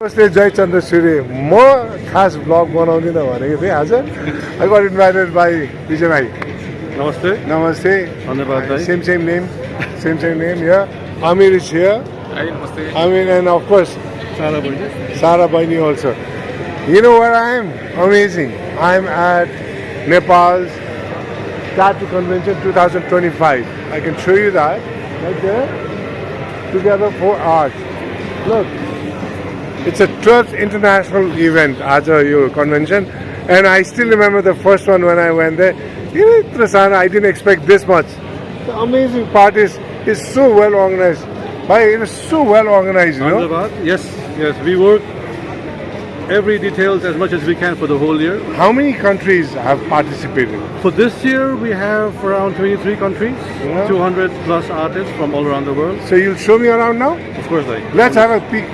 Namaste, Jai Chandra Suri. More khas vlog बनाउँदिन भनेको थिएँ आज. I got invited by Vijay Bhai. Namaste. Namaste. Dhanyabad bhai. Same name. Same name. Yeah. Amir is here. Hi, namaste. Amir and of course Sara Bhaji. Sara Baini also. You know where I am? Amazing. I'm at Nepal's Tattoo Convention 2025. I can show you that right there. Together for art. Look. It's a 12th international event as a convention, and I still remember the first one when I went there. I didn't expect this much. The amazing part is so well organized. It is so well organized, you know. Dhanyabad. Yes. We work every details as much as we can for the whole year. How many countries have participated? For this year, we have around 23 countries, Yeah. 200 plus artists from all around the world. So you'll show me around now? Of course, Let's have a peek.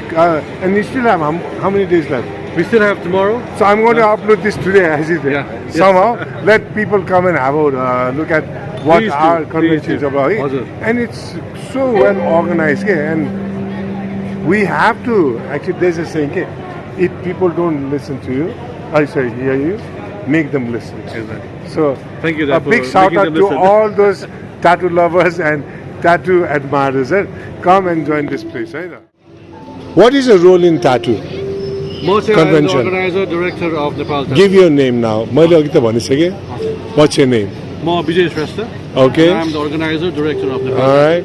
And you still have how many days left? we still have tomorrow. So I'm going to upload this today, as it is. Yeah. Somehow, let people come and have a look at what Please do. our Please convention is do. about. Awesome. And it's so well organized. And we have to, actually, there's a saying, if people don't listen to you, hear you, make them listen. Exactly. So, Thank you, a for big shout making out them to listen. all those tattoo lovers and tattoo admirers. Come and join this place. Right? What is your role in tattoo? Mostly Convention. I'm the organizer, director of Nepal Tattoo. Give your name now. मैले अघि त भनिसकेँ. What's your name? Mo Vijay Shrestha. Okay. I'm the organizer, director of Nepal All right.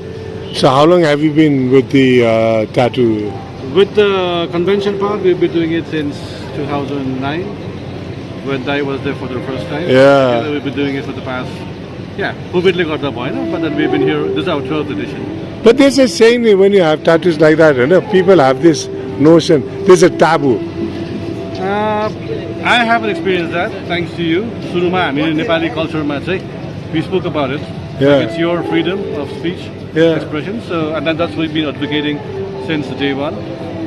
So how long have you been with the tattoo? With the convention part, we've been doing it since 2009, when Dai was there for the first time. Yeah. Together we've been doing it for the past, COVID गर्दा भएन, but then we've been here. This is our 12th edition. But there's a saying that when you have tattoos like that, you know, people have this notion. There's a taboo. I haven't experienced that, thanks to you. सुरुमा हामी नेपाली कल्चरमा चाहिँ we spoke about it. Yeah. Like it's your freedom of speech, Yeah. expression. So, and then that's what we've been advocating since day one.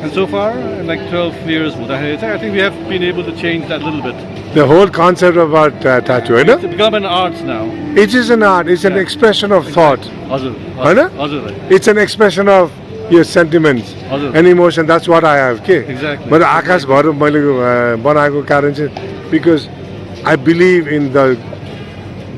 And so far, in like 12 years, I think we have been able to change that a little bit. The whole concept about tattoo, you know? It's become an art now. It is an art. It's an expression of thought. हजुर होइन? हजुर It's an expression of your sentiments हजुर and emotion. That's what I have. Okay? Exactly. But आकाश भर मैले बनाएको कारण चाहिँ because I believe in the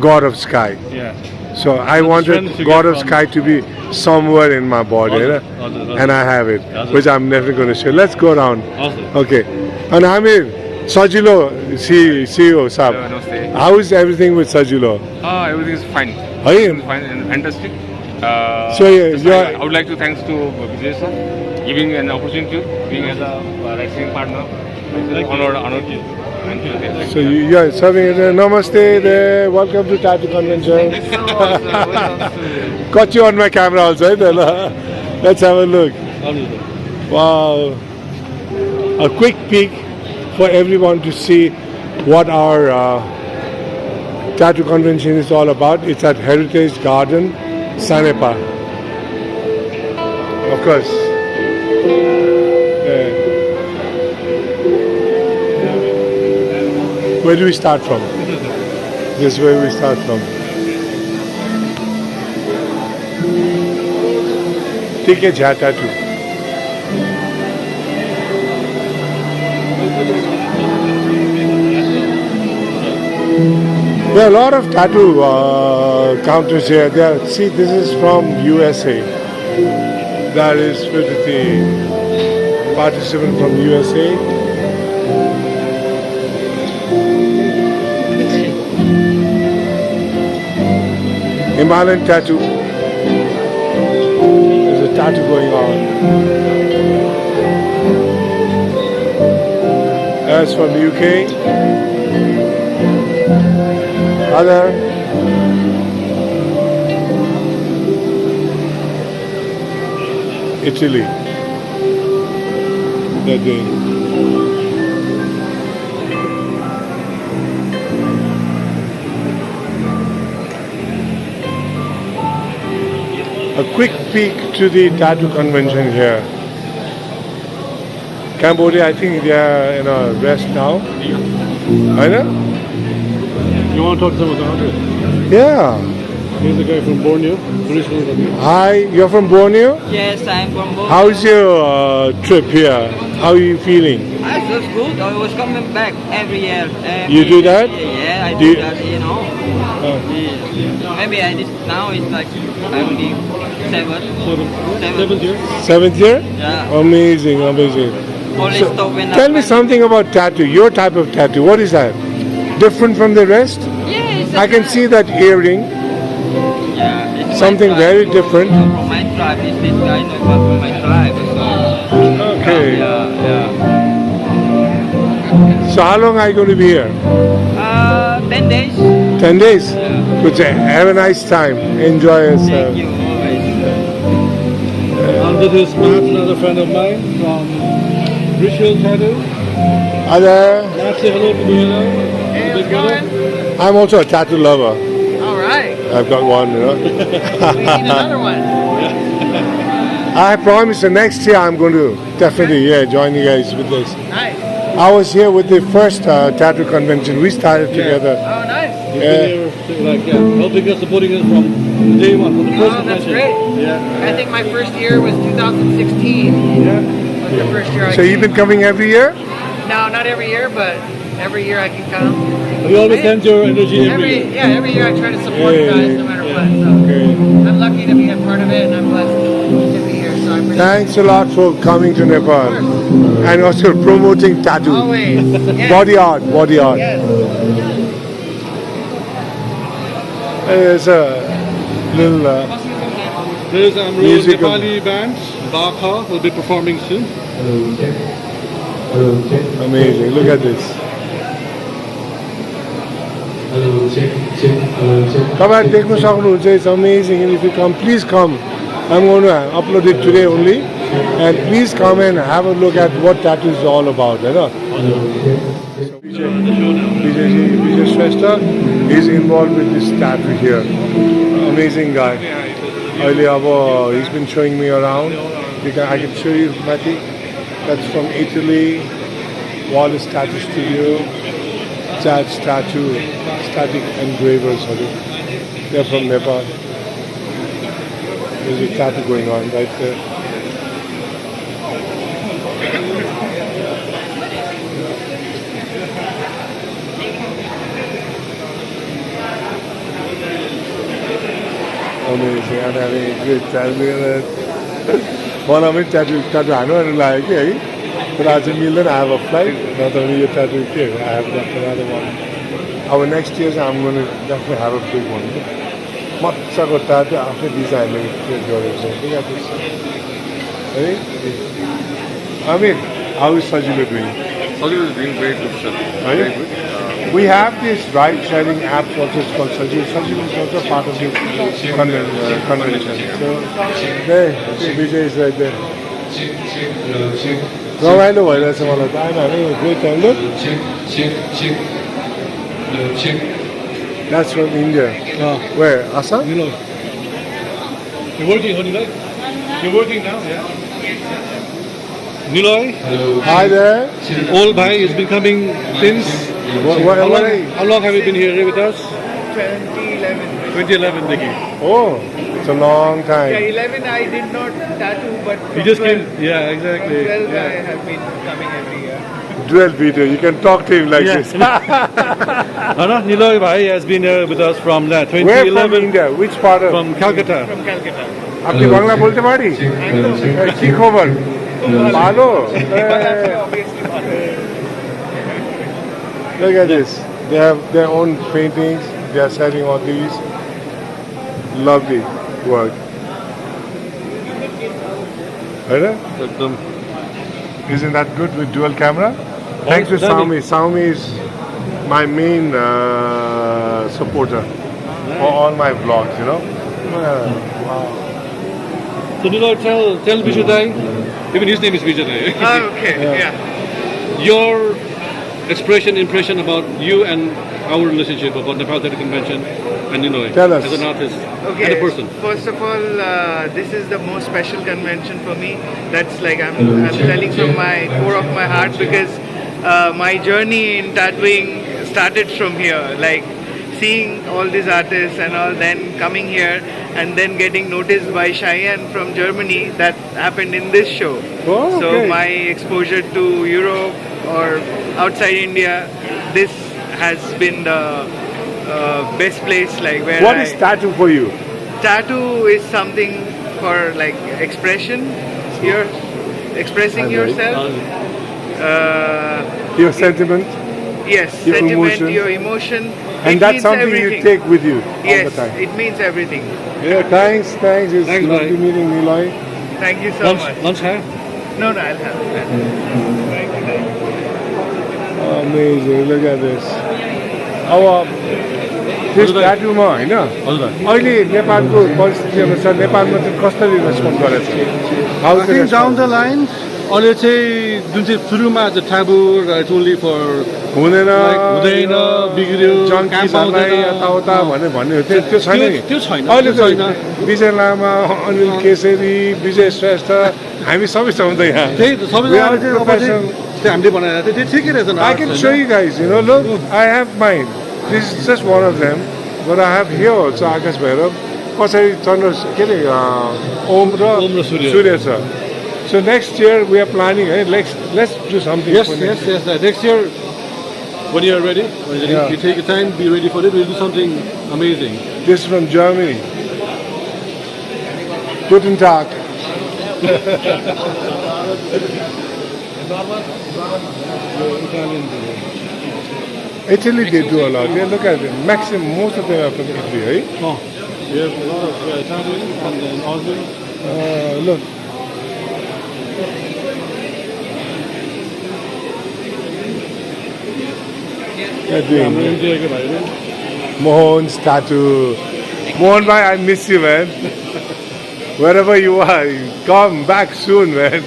God of sky. Yeah. So I The wanted strength to God get of from- sky to be somewhere in my body, you know? हजुर And I have it, Awesome. which I'm never going to show. Let's go around. हजुर Okay. And Amir, Sajilo, CEO, Sab. Namaste. How is everything with Sajilo? Everything is fine. Hey, Fine and fantastic. So, yeah, just you are- I would like to thanks to Vijay sir giving an opportunity, being as a wrestling partner. Honored you. Thank you. so you are serving it. Namaste there. Welcome to Tattoo Convention. Got you on my camera also. Right? Let's have a look. हजुर Wow. A quick peek for everyone to see what our tattoo convention is all about. It's at Heritage Garden, Sanepa. Of course. Where do we start from? This is where we start from. Take a Jha tattoo. There are a lot of tattoo counters here. See, this is from USA. That is with the participant from USA. Himalayan tattoo. There's a tattoo going on. That's from the UK. Other. Italy. They're doing. A quick peek to the tattoo convention here. Cambodia, I think they are in a rest now. I know? You want to talk to them about it? Yeah. Here's the guy from Borneo. Hi, you're from Borneo? Yes, I'm from Bogor. How's your trip here? How are you feeling? It was good. I was coming back every year. You do that? Yeah, I Do do you- that, you know. Maybe I just now it's like I'm the seventh. year. 7th year? Yeah. Amazing, amazing. Only So, stop when tell me something about tattoo, your type of tattoo. What is that? Different from the rest? Yeah, it's I can see that earring. Yeah, it's something my tribe. very different. From my tribe, is this guy not from my tribe? So, Okay. yeah. So how long are you going to be here? 10 days. 10 days? Yeah. Good. Have a nice time. Enjoy yourself. Thank you always. This is Matt, another friend of mine from Ritual Tattoo. Hi there. Matt, say hello to Buhela. Hey, how's it going? I'm also a tattoo lover. All right. I've got one, you know. We need another one. I promise the next year I'm going to definitely, join you guys with this. Nice. I was here with the first tattoo convention. We started together. Oh, nice. Helping us, supporting us from day one, from the first Oh, that's convention. great. Yeah. I think my first year was 2016. Yeah. Was the first year I So you've been coming every year? No, not every year, but every year I can come. You always send your energy every year. Every year I try to support Yeah, guys no matter what. So Okay. I'm lucky to be a part of it, and I'm blessed to be here. So I appreciate Thanks a lot for coming to Nepal and also promoting tattoo. Always. Yes. Body art, body art. Yes. There's a little There's Amrul Musical. Nepali band, Bakha, will be performing soon. amazing. Look at this. Come take सक्नुहुन्छ. It's amazing. And if you come, please come. I'm going to upload it today only. And please come and have a look at what tattoo is all about. You know? Vijay Shrestha is involved with this tattoo here. Amazing guy. He's been showing me around. I can show you, Matty. That's from Italy. Wallace Tattoo Studio. Judge Tattoo. Static engravers. They're from Nepal. There's a tattoo going on right there. Amazing. I'm having a great time. मलाई पनि tattoo हानु लाग्यो कि है तर आज मिल्दैन I have a flight नत्र भने यो ट्याटु के आई हेभ गट अनदर वान अब नेक्स्ट इयर चाहिँ हामी गर्नु डेफिनेट हेभ अ बिग वान मजाको ट्याटु आफ्नै डिजाइनले क्रिएट गरेको छ है Amir, how is Sajilo doing? Sajilo is doing great, good, sir. Very good. We have this ride-sharing app also, it's called Sajilo. Sajilo is also part of the convention. So, there, Vijay is right there. रमाइलो भइरहेछ मलाई त I'm having a great time. Look. That's from India. Where? Assam? You know. You're working, honey, right? You're working now, yeah? Niloy, Hi there. old bhai, has been coming since. How long have you been here with us? 2011. 2011, Nikki. Oh, it's a long time. 11 I did not tattoo, but You just came. Yeah, exactly. 12 I Yeah. have been coming every year. Dual video. You can talk to him like Yeah. this. Niloy bhai has been here with us from Where from 2011 India? Which part of? from Calcutta. From Calcutta. आपकी बांग्ला बोलते पारी? की खबर? भालो? Obviously, Look at this. They have their own paintings. They are selling all these. Lovely work. Right? Isn't that good with dual camera? Thanks to Xiaomi. Xiaomi is my main supporter for all my vlogs, you know. Wow. So Niloy, tell Vijay, even his name is Vijay. okay, yeah. Your impression about you and our relationship about Nepal Tattoo Convention and Niloy Tell us. as an artist Okay. and a person. First of all, this is the most special convention for me. That's like I'm telling from my core of my heart because my journey in tattooing started from here. Like seeing all these artists and all, then coming here and then getting noticed by Cheyenne from Germany, that happened in this show. Oh, So okay. my exposure to Europe or outside India, this has been the best place, like where What is tattoo for you? tattoo is something for like expression. You're expressing yourself. Your sentiment? Yes, Your sentiment, emotion. your emotion. And it that's means something everything. you take with you all Yes, the time. it means everything. Yeah, thanks. It's Thanks, lovely bye. meeting you, Eloy. Thank you so Lunch, much. lunch here? No, I'll have. Thank you. Amazing, look at this. अब त्यस ट्याटुमा होइन हजुर अहिले नेपालको परिस्थिति अनुसार नेपालमा चाहिँ कसरी रेस्पोन्ड गरेछ How I is the think down response? the line, अहिले चाहिँ जुन चाहिँ सुरुमा चाहिँ ट्याबु इट्स ओन्ली फर हुँदैन हुँदैन बिग्रियो काम जङ्किसहरूलाई पाउँदैन यताउता भन्ने थियो त्यो छैन नि। त्यो छैन, अहिले त्यो त छैन। विजय लामा अनिल केसरी विजय श्रेष्ठ हामी सबै छौँ त यहाँ त्यही त We are सबैजना चाहिँ अब चाहिँ professional. त्यो हामीले बनाएर त्यो ठिकै रहेछ I can show you guys, you know, look, I have mine. This is just one of them. But I have here also Akash Bhairav. पछाडि चन्द्र के अरे ओम र सूर्य छ. So next year we are planning, let's do something. Yes, for yes, next yes. Next year, when you are ready, Yeah. you take your time, be ready for it. We'll do something amazing. This is from Germany. Guten Tag. Italy they do a lot. They look at it. Maximum, most of them are from Italy, right? Oh, we have a lot of Italian and then Austrian. Look. They're doing it. इन्डियाको भाइले Mohan's tattoo. Mohan bhai, I miss you, man. Wherever you are, come back soon, man.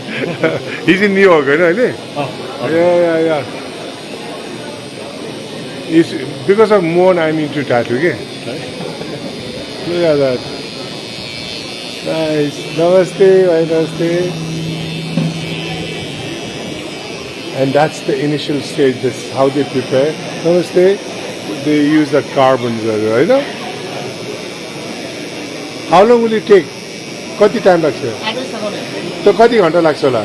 He's in New York, you know, isn't he? Yeah. It's, because of Mohan, I'm into tattoo, okay? Look at that. Nice. Namaste, bhai, namaste. And that's the initial stage, that's how they prepare. Namaste. They use the carbons, right? How long will it take? कति time लाग्छ त्यो कति घन्टा लाग्छ होला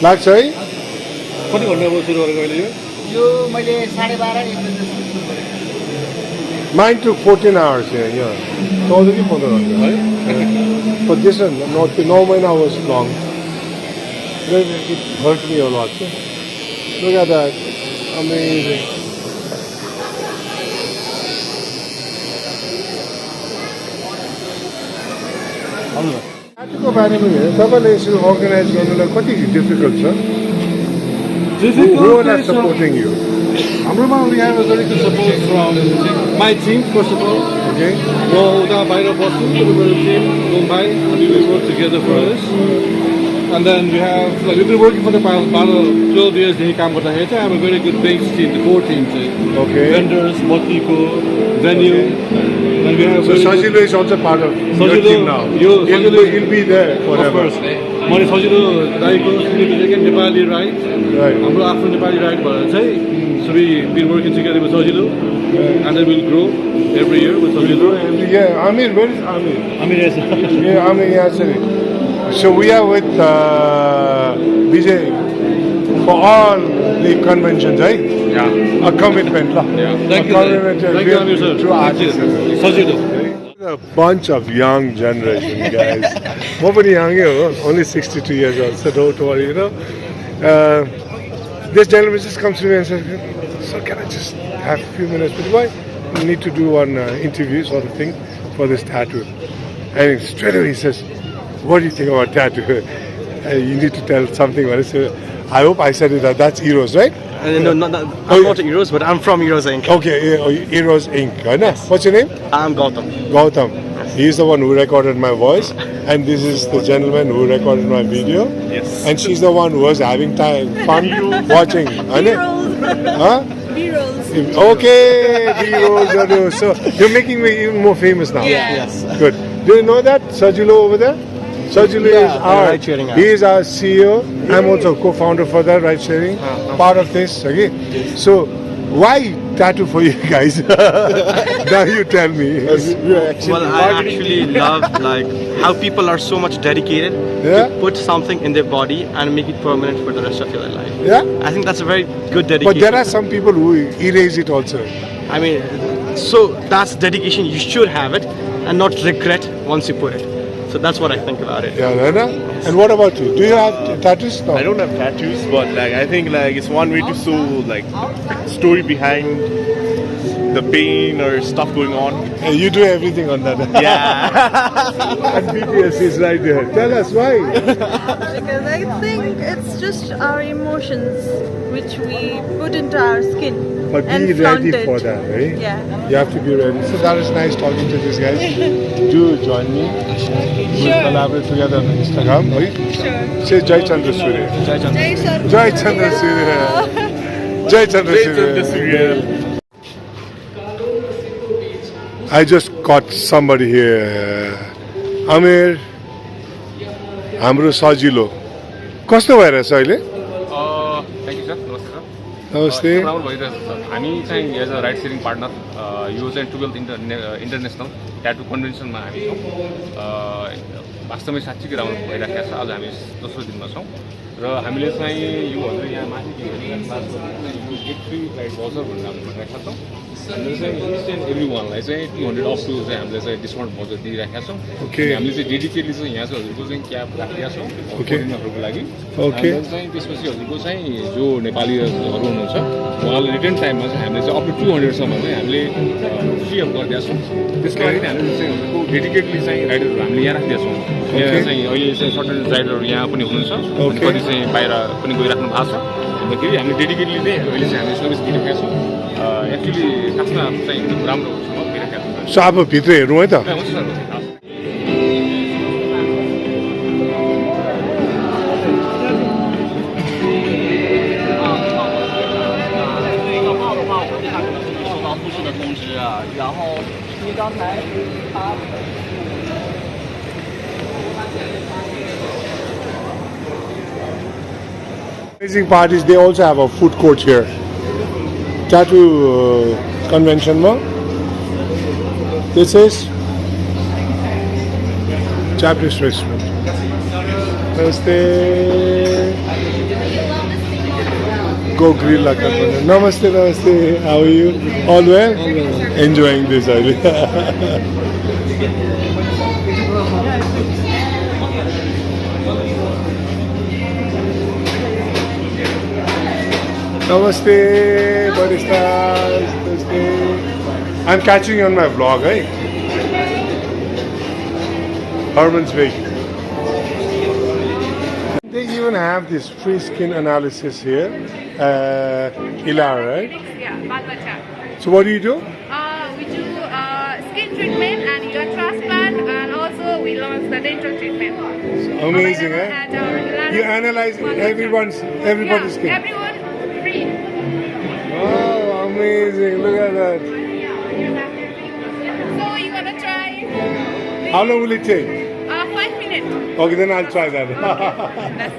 लाग्छ है कति घन्टा भयो सुरु गरेको अहिले यो मैले 12:30 Mine took 14 hours here. 14 कि 15 घन्टा है But this one, not 9 hours long. It hurt me a lot. Look at that. Amazing. Tattoo बारेमा हेर्नु तपाईँले यसरी अर्गनाइज गर्नुलाई कति डिफिकल्ट छ Who are supporting you? हाम्रोमा we have a very good support from my team first of all. Okay. म उता बाहिर बस्छु मेरो टिम मुम्बई हामी we work together for this. And then we have like we've been working for the past 12 years यही काम गर्दाखेरि चाहिँ I have a very good base team, the core team चाहिँ. Okay. Vendors, Motico, venue. And we have So Sajilo is also part of your Sajilo, team now. He'll be there Of forever. course. मैले सजिलो दाइको सुनिदिएको Nepali right Right. हाम्रो आफ्नो Nepali right भएर चाहिँ so we been working together with Sajilo and then we'll grow every year with Sajilo. Yeah, Amir, where is Amir? I mean, yes. Yeah, Amir, yeah, sorry. So we are with Vijay for all the conventions, right? Yeah. A commitment. Yeah. Thank you, commitment thank you, Amir sir. to Thank you. artists. Sajilo. A bunch of young generation guys. Nobody young, only 62 years old, so don't worry, This gentleman just comes to me and says, so can I just have a few minutes with you? Why? You need to do one interview sort of thing for this tattoo. And straight away he says, what do you think about tattoo? You need to tell something about it. So I hope I said it, that's Eros, right? No, I'm not Eros, but I'm from Eros Inc. Okay, Eros Inc. Yes. What's your name? I'm Gautam. Gautam. He's the one who recorded my voice, and this is the gentleman who recorded my video. Yes. And she's the one who was having fun watching. Huh? B-rolls. Okay, B-rolls. So you're making me even more famous now. Yes. Good. Do you know that Sajilo over there? Sajilo is our. ride sharing app. He is our CEO. I'm also co-founder for that ride sharing. Part of this. Okay. So Why tattoo for you guys? Now you tell me. Well, I actually love like how people are so much dedicated Yeah? to put something in their body and make it permanent for the rest of your life. Yeah? I think that's a very good dedication. But there are some people who erase it also. I mean, so that's dedication. You should have it and not regret once you put it. So that's what I think about it. Yeah, Rana? And what about you? Do you have tattoos? No. I don't have tattoos, but like I think like it's one way to show like story behind the pain or stuff going on. You do everything on that. Yeah. And BTS is right there. Tell us why. Because I think it's just our emotions which we put into our skin. But and be flaunt ready it. for that, right? Yeah. You have to be ready. So that is nice talking to these guys. Do join me. We'll collaborate together on Instagram, right? Sure. Say Jai Chandra Surya. Jai Chandra. Jai Chandra Surya. Jai Chandra Surya. I just caught somebody here. Amir, हाम्रो सजिलो कस्तो भइरहेछ अहिले thank you sir नमस्ते sir नमस्ते राम्रो भइरहेछ sir हामी चाहिँ as a ride sharing partner यो चाहिँ 12th इन्टरनेसनल ट्याटू कन्भेन्सनमा हामी छौँ वास्तवमै साँच्चीकै राम्रो भइराखेको छ आज हामी दोस्रो दिनमा छौँ र हामीले चाहिँ योभन्दा यहाँ माथि यो गेट फ्री राइड भाउचर भनेर हामी भनिरहेका छौँ हामीले चाहिँ इच एन्ड एभ्री वानलाई चाहिँ 200 अफ टु चाहिँ हामीले चाहिँ डिस्काउन्ट भाउचर दिइरहेका छौँ हामीले चाहिँ डेडिकेटली चाहिँ यहाँ चाहिँ हजुरको चाहिँ क्याब राखिरहेका छौँ फोरेनरहरूको लागि चाहिँ त्यसपछि हजुरको चाहिँ जो नेपालीहरू हुनुहुन्छ उहाँलाई रिटर्न टाइममा चाहिँ हामीले चाहिँ अप टु 200सम्म चाहिँ हामीले फ्री अफ गरिदिएका छौँ त्यसको लागि हामीले चाहिँ हजुरको डेडिकेटली चाहिँ राइडरहरू हामीले यहाँ राखिदिएका छौँ यहाँ चाहिँ अहिले चाहिँ सर्टेन राइडरहरू यहाँ पनि हुनुहुन्छ कति चाहिँ बाहिर पनि गइराख्नु भएको छ भन्दाखेरि हामीले डेडिकेटली नै अहिले चाहिँ हामीले सर्भिस दिइरहेका छौँ एक्चुली खासमा चाहिँ एकदम राम्रो भइरहेका छौँ सो अब भित्र हेरौँ है त हुन्छ sir Amazing part is they also have a food court here. Tattoo convention ma. This is Japanese restaurant. Namaste. Go grill like that. Namaste, namaste. How are you? All well? Enjoying this, Namaste, baristas. Namaste. I'm catching you on my vlog, eh? Herman's Bakery. They even have this free skin analysis here. Ilar, right? Yeah, Bangladesh. So what do you do? We do skin treatment and ear transplant, and also we launch the dental treatment. Amazing, Available eh? at our You analyze everybody's skin. Everyone free. Oh, amazing! Look at that. So you wanna try? How long will it take? 5 minutes. Okay, then I'll try that. That's